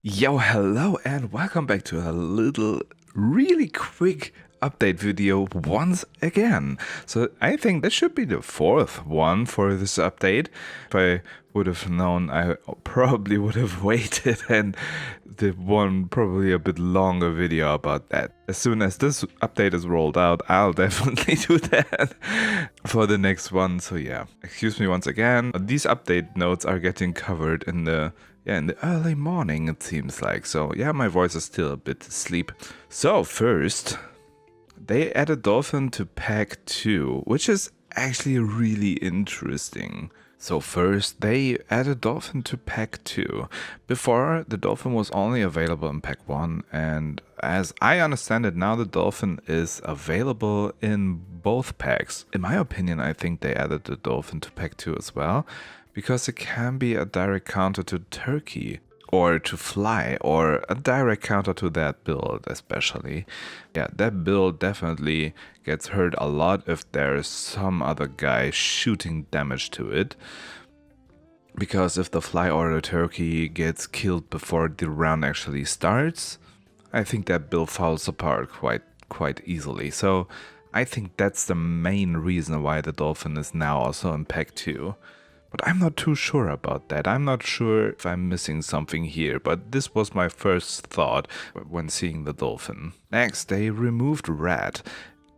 Yo, hello and welcome back to a little really quick update video once again. So I think this should be the fourth one for this update. If I would have known, I probably would have waited and did one probably a bit longer video about that. As soon as this update is rolled out, I'll definitely do that for the next one. So yeah, excuse me once again. These update notes are getting covered in the early morning, it seems like. So yeah, my voice is still a bit asleep. So first, they added Dolphin to Pack 2, which is actually really interesting. So first, they added Dolphin to Pack 2. Before, the Dolphin was only available in Pack 1, and as I understand it, now the Dolphin is available in both packs. In my opinion, I think they added the Dolphin to Pack 2 as well, because it can be a direct counter to Turkey, or to Fly, or a direct counter to that build especially. Yeah, that build definitely gets hurt a lot if there's some other guy shooting damage to it. Because if the Fly or the Turkey gets killed before the round actually starts, I think that build falls apart quite easily. So I think that's the main reason why the Dolphin is now also in Pack 2. But I'm not too sure about that. I'm not sure if I'm missing something here, but this was my first thought when seeing the Dolphin. Next, they removed Rat.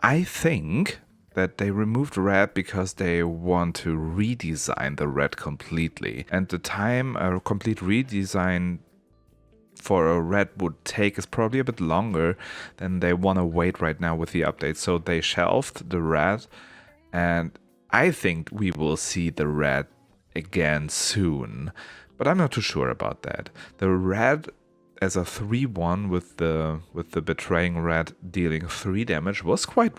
I think that they removed Rat because they want to redesign the Rat completely. And the time a complete redesign for a Rat would take is probably a bit longer than they want to wait right now with the update. So they shelved the Rat, and I think we will see the Rat again soon, but I'm not too sure about that. The Rat as a 3-1 with the betraying Rat dealing 3 damage was quite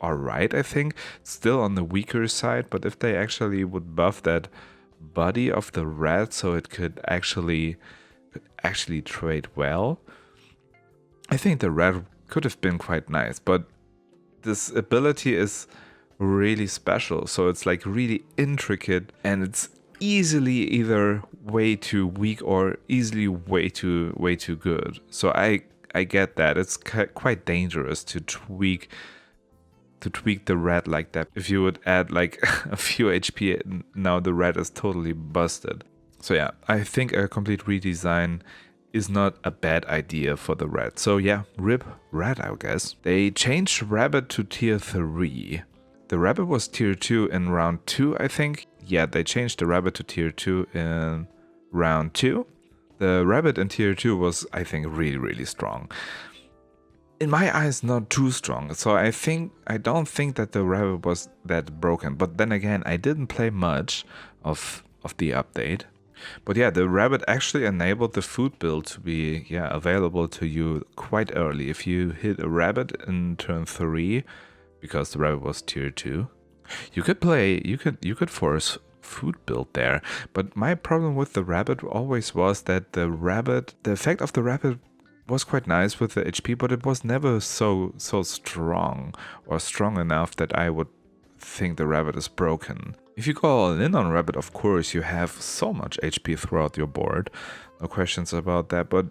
alright, I think. Still on the weaker side, but if they actually would buff that body of the Rat so it could actually trade well, I think the Rat could have been quite nice. But this ability is really special, so it's like really intricate, and it's easily either way too weak or easily way too good. So I get that it's quite dangerous to tweak the Rat like that. If you would add like a few HP, now the Rat is totally busted. So yeah, I think a complete redesign is not a bad idea for the Rat. So yeah, rip Rat, I guess. They changed Rabbit to tier 3. The Rabbit was tier 2 in round 2, I think. Yeah, they changed the Rabbit to tier 2 in round 2. The Rabbit in tier 2 was, I think, really strong. In my eyes, not too strong. So I don't think that the Rabbit was that broken. But then again, I didn't play much of the update. But yeah, the Rabbit actually enabled the food build to be available to you quite early. If you hit a Rabbit in turn 3, because the Rabbit was tier 2, you could force food build there. But my problem with the Rabbit always was that the effect of the Rabbit was quite nice with the HP, but it was never so strong or strong enough that I would think the Rabbit is broken. If you go all in on Rabbit, of course you have so much HP throughout your board, no questions about that, but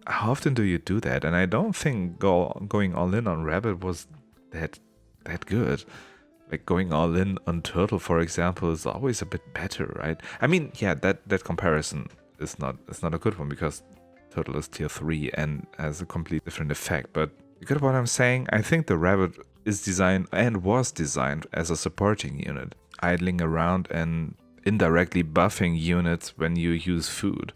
how often do you do that? And I don't think going all in on Rabbit was that good. Like going all in on Turtle, for example, is always a bit better, right? I mean, yeah, that comparison is not a good one, because Turtle is tier 3 and has a completely different effect. But you get what I'm saying? I think the Rabbit is designed and was designed as a supporting unit, idling around and indirectly buffing units when you use food.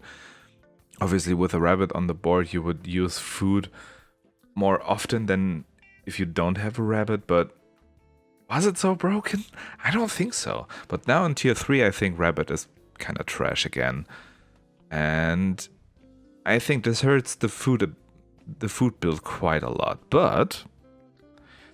Obviously, with a Rabbit on the board, you would use food more often than if you don't have a Rabbit, but was it so broken? I don't think so. But now in tier 3, I think Rabbit is kind of trash again. And I think this hurts the food build quite a lot. But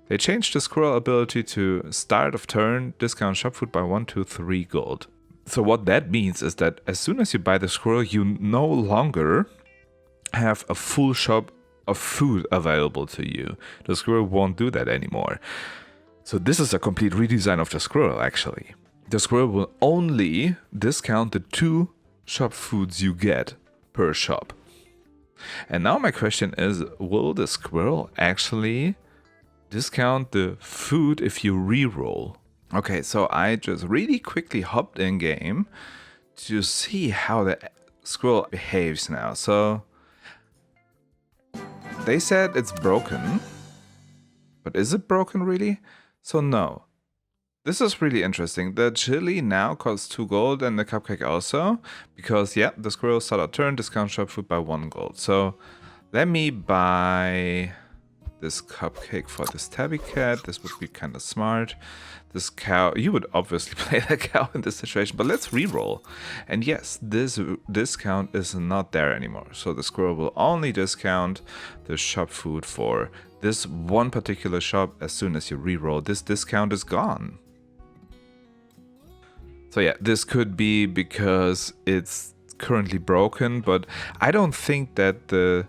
they changed the Squirrel ability to start of turn, discount shop food by 1, 2, 3 gold. So what that means is that as soon as you buy the Squirrel, you no longer have a full shop of food available to you. The Squirrel won't do that anymore. So this is a complete redesign of the Squirrel, actually. The Squirrel will only discount the 2 shop foods you get per shop. And now my question is, will the squirrel actually discount the food if you reroll? Okay, so I just really quickly hopped in game to see how the squirrel behaves now. So they said it's broken, but is it broken really? So no. This is really interesting. The chili now costs 2 gold and the cupcake also, because yeah, the squirrel start a turn, discount shop food by 1 gold. So let me buy this cupcake for this tabby cat. This would be kind of smart. This cow, you would obviously play the cow in this situation, but let's reroll. And yes, this discount is not there anymore. So the squirrel will only discount the shop food for this one particular shop. As soon as you reroll, this discount is gone. So yeah, this could be because it's currently broken, but I don't think that the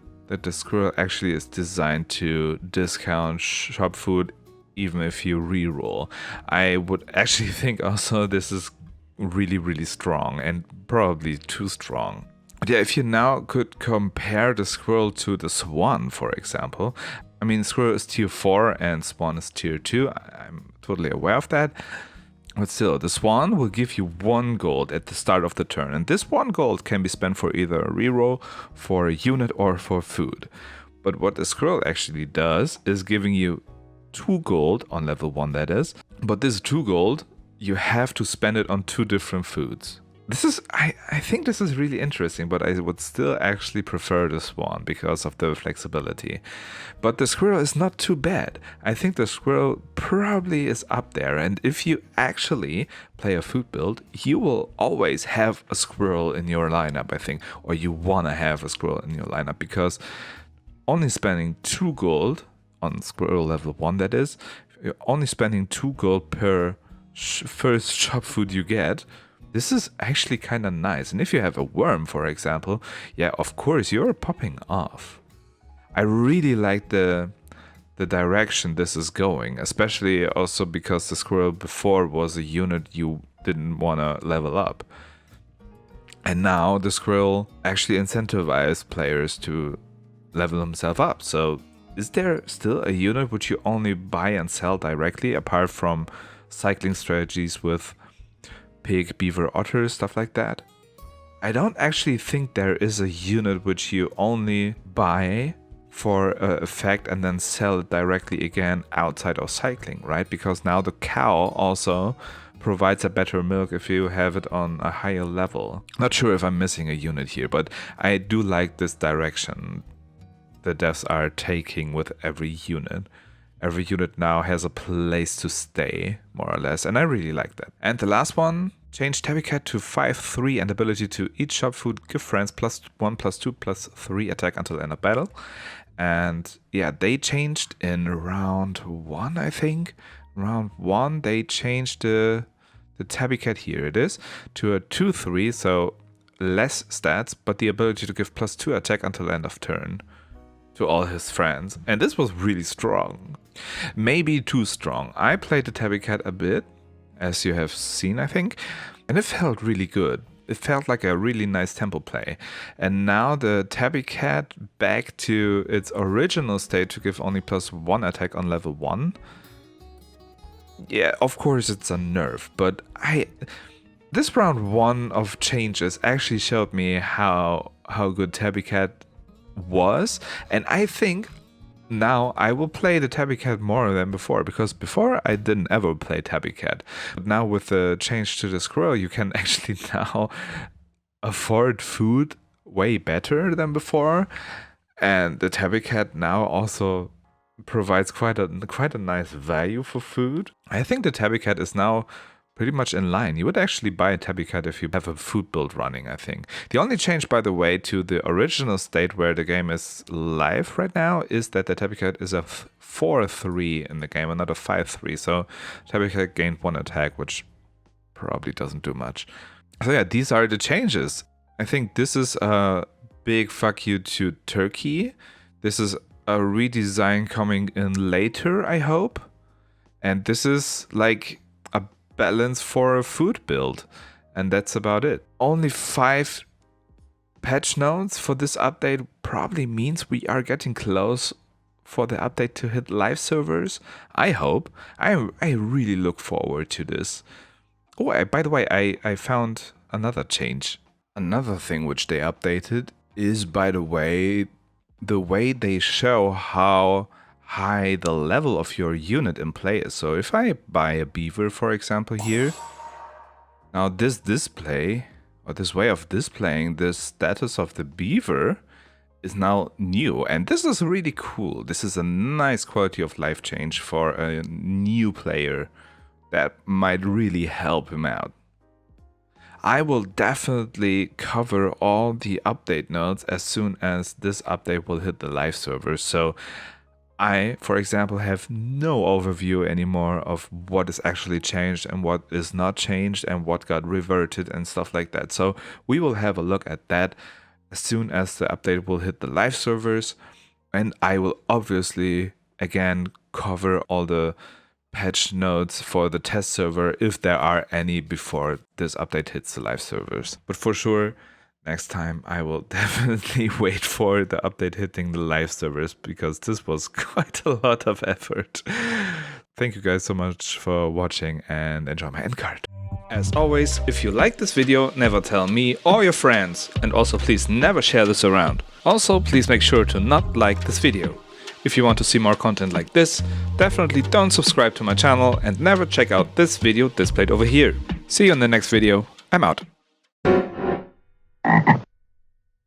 squirrel actually is designed to discount shop food even if you reroll. I would actually think also this is really, really strong and probably too strong. But yeah, if you now could compare the squirrel to the swan, for example. I mean, squirrel is tier 4 and swan is tier 2. I'm totally aware of that. But still, the swan will give you 1 gold at the start of the turn, and this 1 gold can be spent for either a reroll, for a unit, or for food. But what the squirrel actually does is giving you 2 gold on level 1, that is. But this 2 gold, you have to spend it on 2 different foods. This is, I think this is really interesting, but I would still actually prefer the swan because of the flexibility. But the squirrel is not too bad. I think the squirrel probably is up there, and if you actually play a food build, you will always have a squirrel in your lineup, I think, or you want to have a squirrel in your lineup, because only spending 2 gold on squirrel level 1, that is, you're only spending 2 gold per first shop food you get. This is actually kind of nice. And if you have a worm, for example, yeah, of course, you're popping off. I really like the direction this is going, especially also because the squirrel before was a unit you didn't want to level up. And now the squirrel actually incentivizes players to level themselves up. So is there still a unit which you only buy and sell directly, apart from cycling strategies with pig, beaver, otter, stuff like that? I don't actually think there is a unit which you only buy for effect and then sell it directly again outside of cycling, right? Because now the cow also provides a better milk if you have it on a higher level. Not sure if I'm missing a unit here, but I do like this direction the devs are taking with every unit. Every unit now has a place to stay, more or less, and I really like that. And the last one, change Tabby Cat to 5/3 and ability to eat shop food, give friends +1, +2, +3 attack until end of battle. And yeah, they changed in round 1, I think. Round 1, they changed the Tabby Cat, here it is, to a 2/3, so less stats, but the ability to give +2 attack until end of turn to all his friends. And this was really strong. Maybe too strong. I played the Tabby Cat a bit, as you have seen, I think, and it felt really good. It felt like a really nice tempo play. And now the Tabby Cat back to its original state to give only +1 attack on level 1. Yeah, of course it's a nerf, but this round 1 of changes actually showed me how good Tabby Cat was, and I think now I will play the Tabby Cat more than before, because before I didn't ever play Tabby Cat. But now with the change to the squirrel, you can actually now afford food way better than before, and the Tabby Cat now also provides quite a nice value for food. I think the Tabby Cat is now pretty much in line. You would actually buy a Tabby Cat if you have a food build running, I think. The only change, by the way, to the original state where the game is live right now is that the Tabby Cat is a 4/3 in the game and not a 5/3. So Tabby Cat gained 1 attack, which probably doesn't do much. So yeah, these are the changes. I think this is a big fuck you to Turkey. This is a redesign coming in later, I hope. And this is like a balance for a food build, and that's about it. Only 5 patch notes for this update probably means we are getting close for the update to hit live servers. I hope. I really look forward to this. Oh, by the way, I found another change. Another thing which they updated is, by the way they show how high the level of your unit in play is. So if I buy a beaver, for example, here, now this display, or this way of displaying the status of the beaver is now new, and this is really cool. This is a nice quality of life change for a new player that might really help him out. I will definitely cover all the update notes as soon as this update will hit the live server. So I, for example, have no overview anymore of what is actually changed and what is not changed and what got reverted and stuff like that. So we will have a look at that as soon as the update will hit the live servers. And I will obviously, again, cover all the patch notes for the test server if there are any before this update hits the live servers. But for sure, next time I will definitely wait for the update hitting the live servers, because this was quite a lot of effort. Thank you guys so much for watching, and enjoy my end card. As always, if you like this video, never tell me or your friends, and also please never share this around. Also, please make sure to not like this video. If you want to see more content like this, definitely don't subscribe to my channel and never check out this video displayed over here. See you in the next video. I'm out.